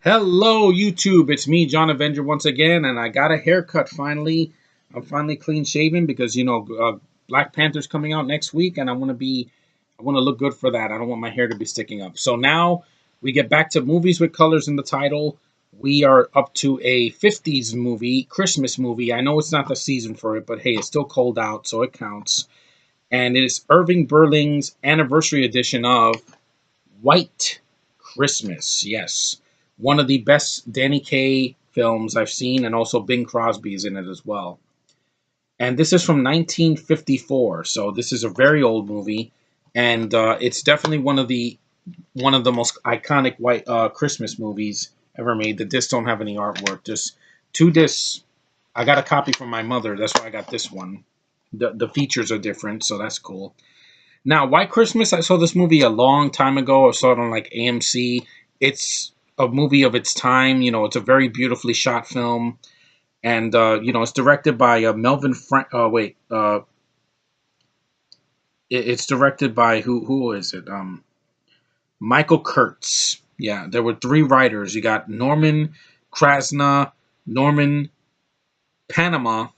Hello, YouTube. It's me, John Avenger, once again, and I got a haircut finally. I'm finally clean shaven because Black Panther's coming out next week, and I want to look good for that. I don't want my hair to be sticking up. So now we get back to movies with colors in the title. We are up to a 50s movie, Christmas movie. I know it's not the season for it, but hey, it's still cold out, so it counts. And it is Irving Berlin's anniversary edition of White Christmas. Yes. One of the best Danny Kaye films I've seen, and also Bing Crosby is in it as well. And this is from 1954, so this is a very old movie, and it's definitely one of the most iconic white Christmas movies ever made. The discs don't have any artwork, just two discs. I got a copy from my mother. That's why I got this one. The features are different, so that's cool. Now, White Christmas, I saw this movie a long time ago. I saw it on like AMC. It's a movie of its time. It's a very beautifully shot film. And, it's directed by Melvin Frank. It's directed by who is it? Michael Kurtz. Yeah, there were three writers. You got Norman Krasna, Norman Panama,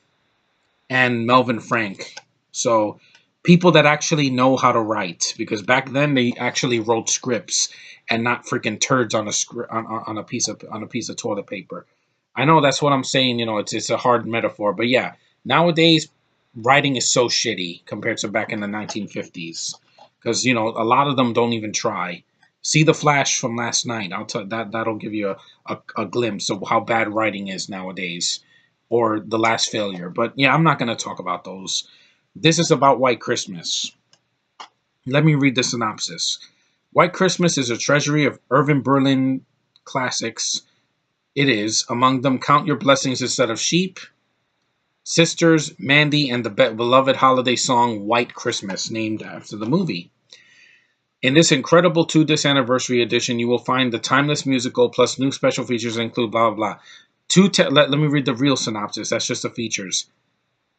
and Melvin Frank. So people that actually know how to write, because back then they actually wrote scripts and not freaking turds on a script on a piece of toilet paper. I know that's what I'm saying. It's a hard metaphor, but yeah, nowadays writing is so shitty compared to back in the 1950s, because a lot of them don't even try. See The Flash from last night. I'll tell that'll give you a glimpse of how bad writing is nowadays, or The Last Failure. But yeah, I'm not going to talk about those. This is about White Christmas. Let me read the synopsis. White Christmas is a treasury of Irving Berlin classics. It is, among them, Count Your Blessings Instead of Sheep, Sisters, Mandy, and the beloved holiday song White Christmas, named after the movie. In this incredible two-disc anniversary edition, you will find the timeless musical plus new special features that include blah, blah, blah. Let me read the real synopsis. That's just the features.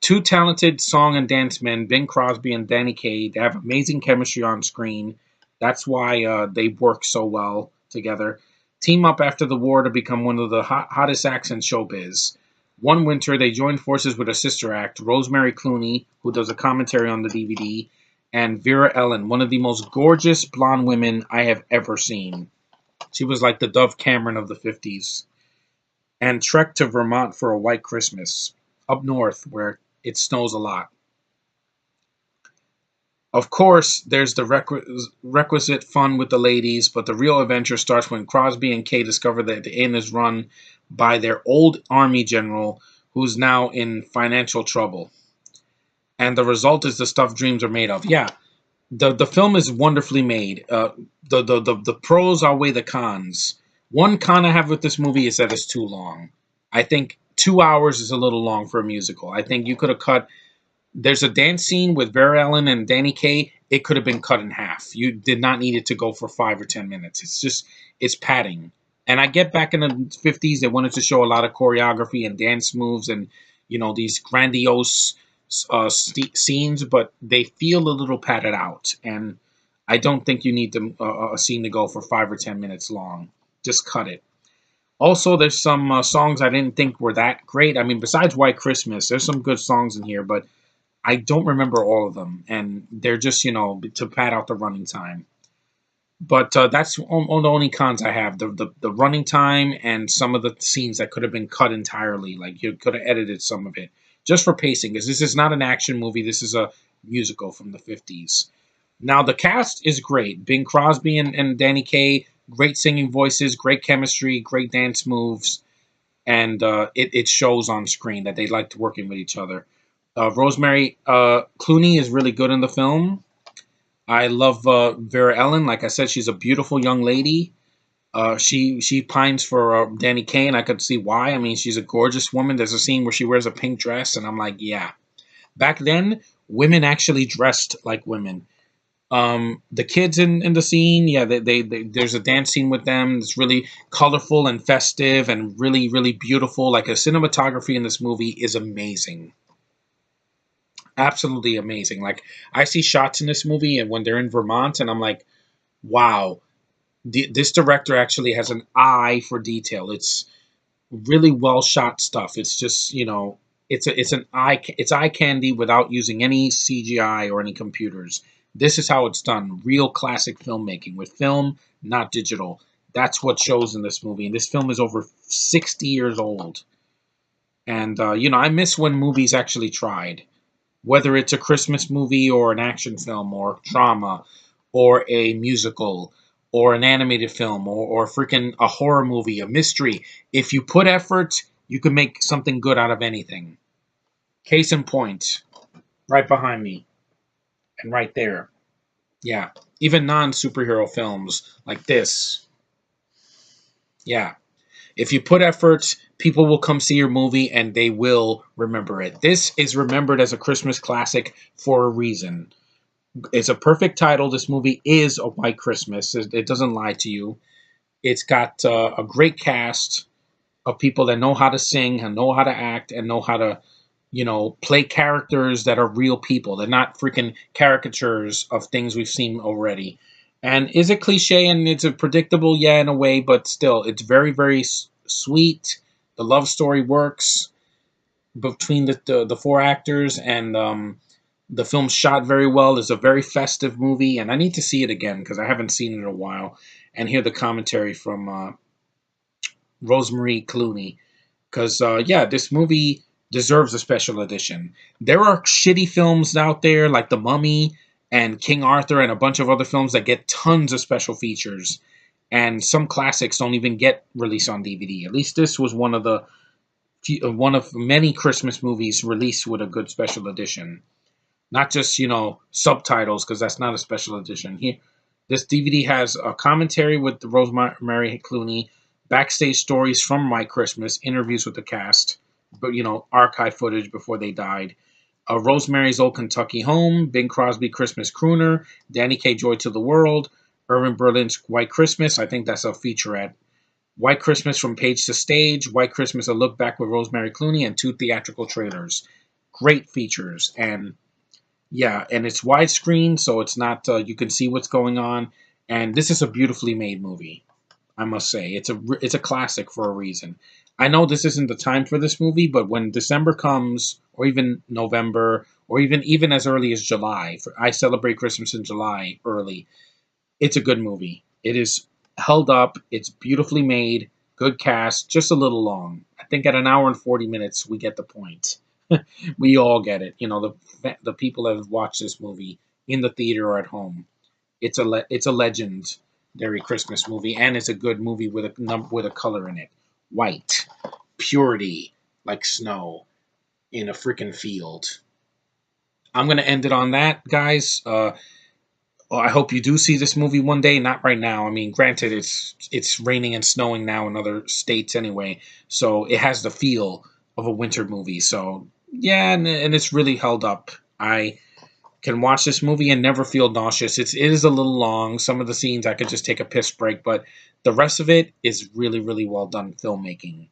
Two talented song and dance men, Bing Crosby and Danny Kaye, they have amazing chemistry on screen. That's why they work so well together. Team up after the war to become one of the hottest acts in showbiz. One winter, they join forces with a sister act, Rosemary Clooney, who does a commentary on the DVD, and Vera Ellen, one of the most gorgeous blonde women I have ever seen. She was like the Dove Cameron of the 50s. And trek to Vermont for a white Christmas, up north where it snows a lot. Of course, there's the requisite fun with the ladies, but the real adventure starts when Crosby and Kaye discover that the inn is run by their old army general who's now in financial trouble. And the result is the stuff dreams are made of. Yeah, the film is wonderfully made. The pros outweigh the cons. One con I have with this movie is that it's too long. I think 2 hours is a little long for a musical. I think you could have cut. There's a dance scene with Vera Ellen and Danny Kaye. It could have been cut in half. You did not need it to go for 5 or 10 minutes. It's padding. And I get back in the 50s, they wanted to show a lot of choreography and dance moves and, these grandiose scenes, but they feel a little padded out. And I don't think you need a scene to go for 5 or 10 minutes long. Just cut it. Also, there's some songs I didn't think were that great. I mean, besides White Christmas, there's some good songs in here, but I don't remember all of them, and they're just, to pad out the running time. But that's the only cons I have. The running time and some of the scenes that could have been cut entirely. Like, you could have edited some of it just for pacing, because this is not an action movie. This is a musical from the 50s. Now, the cast is great. Bing Crosby and Danny Kaye, great singing voices, great chemistry, great dance moves, and it shows on screen that they liked working with each other. Rosemary Clooney is really good in the film. I love Vera Ellen. Like I said, she's a beautiful young lady. She pines for Danny Kaye, and I could see why. I mean, she's a gorgeous woman. There's a scene where she wears a pink dress, and I'm like, yeah. Back then, women actually dressed like women. The kids in the scene, yeah, they there's a dance scene with them. It's really colorful and festive and really, really beautiful. Like, the cinematography in this movie is amazing. Absolutely amazing. Like, I see shots in this movie and when they're in Vermont, and I'm like, wow, This director actually has an eye for detail. It's really well shot stuff. It's just, it's eye candy without using any CGI or any computers. This is how it's done. Real classic filmmaking with film, not digital. That's what shows in this movie. And this film is over 60 years old. And I miss when movies actually tried. Whether it's a Christmas movie or an action film or drama or a musical or an animated film or freaking a horror movie, a mystery. If you put effort, you can make something good out of anything. Case in point, right behind me and right there. Yeah. Even non superhero films like this. Yeah. If you put effort, people will come see your movie and they will remember it. This is remembered as a Christmas classic for a reason. It's a perfect title. This movie is a white Christmas. It doesn't lie to you. It's got a great cast of people that know how to sing and know how to act and know how to, play characters that are real people. They're not freaking caricatures of things we've seen already. And is it cliche and it's a predictable? Yeah, in a way, but still, it's very, very sweet. The love story works between the four actors, and the film's shot very well. It's a very festive movie, and I need to see it again because I haven't seen it in a while. And hear the commentary from Rosemary Clooney, because yeah, this movie deserves a special edition. There are shitty films out there like The Mummy and King Arthur and a bunch of other films that get tons of special features, and some classics don't even get released on DVD. At least this was one of many Christmas movies released with a good special edition. Not just, subtitles, because that's not a special edition. Here, this DVD has a commentary with the Rosemary Clooney, backstage stories from My Christmas, interviews with the cast, but archive footage before they died. Rosemary's Old Kentucky Home, Bing Crosby Christmas Crooner, Danny Kaye Joy to the World, Irving Berlin's White Christmas. I think that's a featurette. White Christmas from Page to Stage, White Christmas A Look Back with Rosemary Clooney, and 2 theatrical trailers. Great features, and yeah, and it's widescreen, so it's not you can see what's going on. And this is a beautifully made movie, I must say. It's a classic for a reason. I know this isn't the time for this movie, but when December comes, or even November, or even as early as July, I celebrate Christmas in July early. It's a good movie. It is held up. It's beautifully made. Good cast. Just a little long. I think at an hour and 40 minutes, we get the point. We all get it. The people that have watched this movie in the theater or at home. It's a legendary Christmas movie, and it's a good movie with a color in it. White, purity, like snow in a freaking field. I'm gonna end it on that, guys. Well, I hope you do see this movie one day. Not right now. I mean, granted, it's raining and snowing now in other states anyway, so it has the feel of a winter movie. So yeah, and it's really held up. I can watch this movie and never feel nauseous. It is a little long. Some of the scenes I could just take a piss break, but the rest of it is really, really well done filmmaking.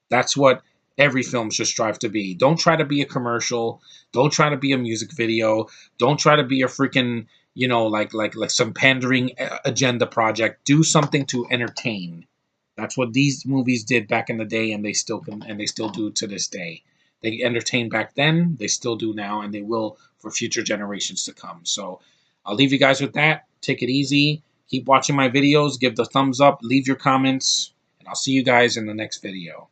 That's what every film should strive to be. Don't try to be a commercial. Don't try to be a music video. Don't try to be a freaking, like some pandering agenda project. Do something to entertain. That's what these movies did back in the day, and they still do to this day. They entertained back then, they still do now, and they will for future generations to come. So I'll leave you guys with that. Take it easy. Keep watching my videos. Give the thumbs up. Leave your comments. And I'll see you guys in the next video.